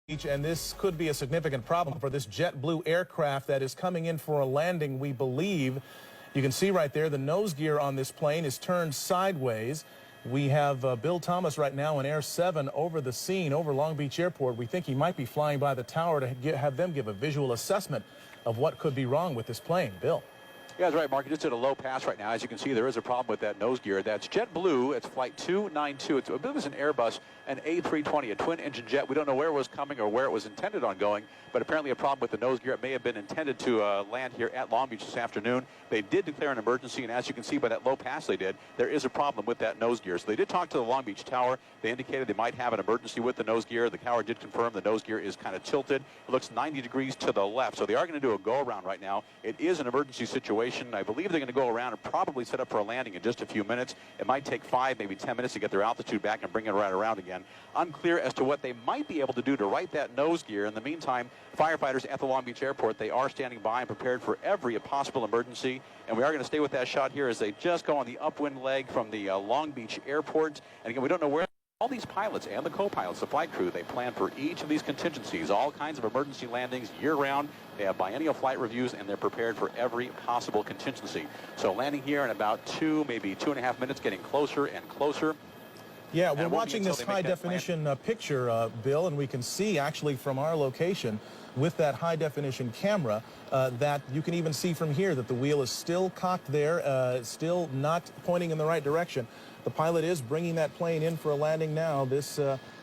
And this could be a significant problem for this JetBlue aircraft that is coming in for a landing, we believe. You can see right there the nose gear on this plane is turned sideways. We have Bill Thomas right now in Air 7 over the scene, over Long Beach Airport. We think he might be flying by the tower to have them give a visual assessment of what could be wrong with this plane. Bill. Yeah, that's right, Mark. You're just at a low pass right now. As you can see, there is a problem with that nose gear. That's JetBlue. It's flight 292. It was an Airbus, an A320, a twin-engine jet. We don't know where it was coming or where it was intended on going, but apparently a problem with the nose gear. It may have been intended to land here at Long Beach this afternoon. They did declare an emergency, and as you can see by that low pass they did, there is a problem with that nose gear. So they did talk to the Long Beach Tower. They indicated they might have an emergency with the nose gear. The tower did confirm the nose gear is kind of tilted. It looks 90 degrees to the left. So they are going to do a go-around right now. It is an emergency situation. I believe they're going to go around and probably set up for a landing in just a few minutes. It might take 5, maybe 10 minutes to get their altitude back and bring it right around again. Unclear as to what they might be able to do to right that nose gear. In the meantime, firefighters at the Long Beach Airport, they are standing by and prepared for every possible emergency. And we are going to stay with that shot here as they just go on the upwind leg from the Long Beach Airport. And again, we don't know where all these pilots and the co-pilots, the flight crew, they plan for each of these contingencies, all kinds of emergency landings year-round. They have biennial flight reviews, and they're prepared for every possible contingency. So landing here in about 2, maybe 2.5 minutes, getting closer and closer. Yeah, we're watching this high-definition picture, Bill, and we can see actually from our location with that high-definition camera that you can even see from here that the wheel is still cocked there, still not pointing in the right direction. The pilot is bringing that plane in for a landing now. This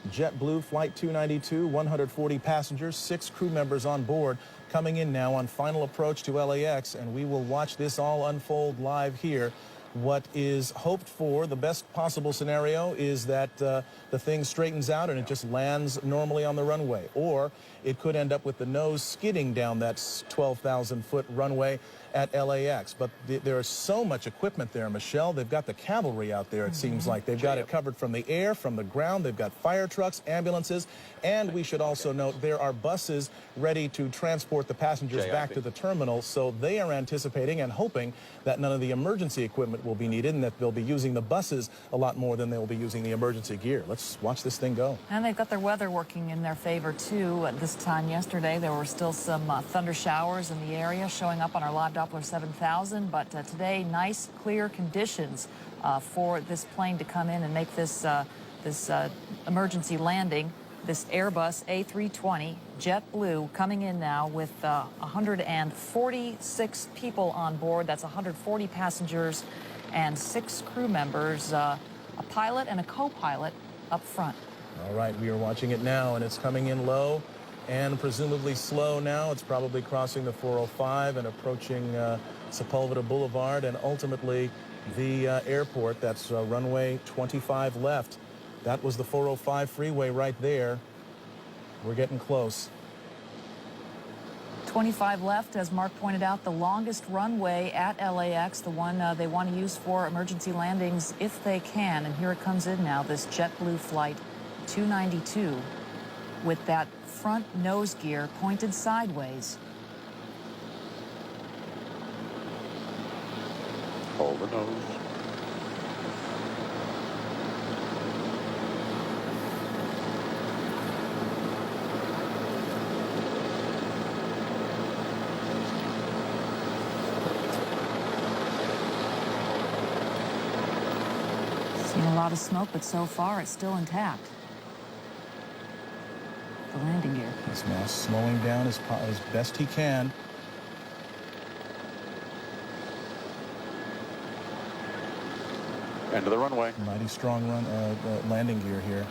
JetBlue Flight 292, 140 passengers, 6 crew members on board, coming in now on final approach to LAX, and we will watch this all unfold live here. What is hoped for, the best possible scenario, is that the thing straightens out and it just lands normally on the runway. Or it could end up with the nose skidding down that 12,000-foot runway at LAX. But there is so much equipment there, Michelle. They've got the cavalry out there, it seems like. They've got it covered from the air, from the ground. They've got fire trucks, ambulances, and we should also note there are buses ready to transport the passengers back to the terminal. So they are anticipating and hoping that none of the emergency equipment will be needed and that they'll be using the buses a lot more than they'll be using the emergency gear. Let's watch this thing go. And they've got their weather working in their favor, too. At this time yesterday, there were still some thunder showers in the area showing up on our live Doppler 7000, but today, nice, clear conditions for this plane to come in and make this emergency landing. This Airbus A320 JetBlue coming in now with 146 people on board. That's 140 passengers and 6 crew members, a pilot and a co-pilot up front. All right, we are watching it now, and it's coming in low and presumably slow now. It's probably crossing the 405 and approaching Sepulveda Boulevard and ultimately the airport. That's runway 25 left. That was the 405 freeway right there. We're getting close. 25 left, as Mark pointed out, the longest runway at LAX, the one they want to use for emergency landings if they can. And here it comes in now, this JetBlue Flight 292 with that front nose gear pointed sideways. Hold the nose. Seen a lot of smoke, but so far it's still intact. The landing gear. He's now slowing down as best he can. End of the runway. Mighty strong landing gear here.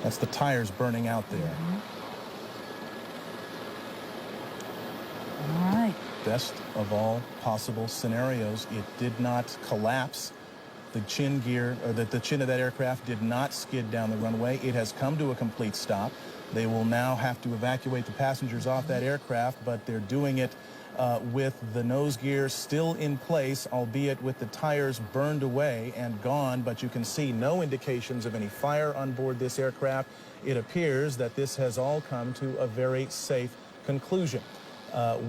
That's the tires burning out there. All right. Best of all possible scenarios, it did not collapse. The chin gear, or the chin of that aircraft did not skid down the runway. It has come to a complete stop. They will now have to evacuate the passengers off that aircraft, but they're doing it with the nose gear still in place, albeit with the tires burned away and gone, but you can see no indications of any fire on board this aircraft. It appears that this has all come to a very safe conclusion.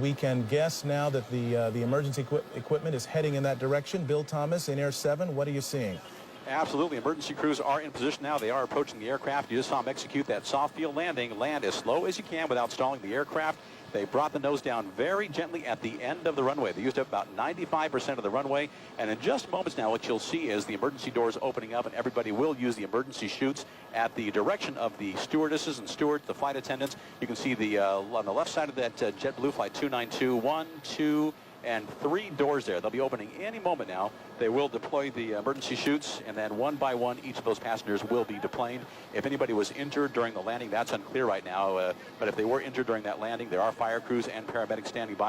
We can guess now that the emergency equipment is heading in that direction. Bill Thomas in Air 7, what are you seeing? Absolutely. Emergency crews are in position now. They are approaching the aircraft. You just saw them execute that soft field landing. Land as slow as you can without stalling the aircraft. They brought the nose down very gently at the end of the runway. They used up about 95% of the runway. And in just moments now, what you'll see is the emergency doors opening up, and everybody will use the emergency chutes at the direction of the stewardesses and stewards, the flight attendants. You can see the on the left side of that JetBlue Flight 292, 1, 2, and 3 doors there. They'll be opening any moment now. They will deploy the emergency chutes, and then one by one, each of those passengers will be deplaned. If anybody was injured during the landing, that's unclear right now. But if they were injured during that landing, there are fire crews and paramedics standing by.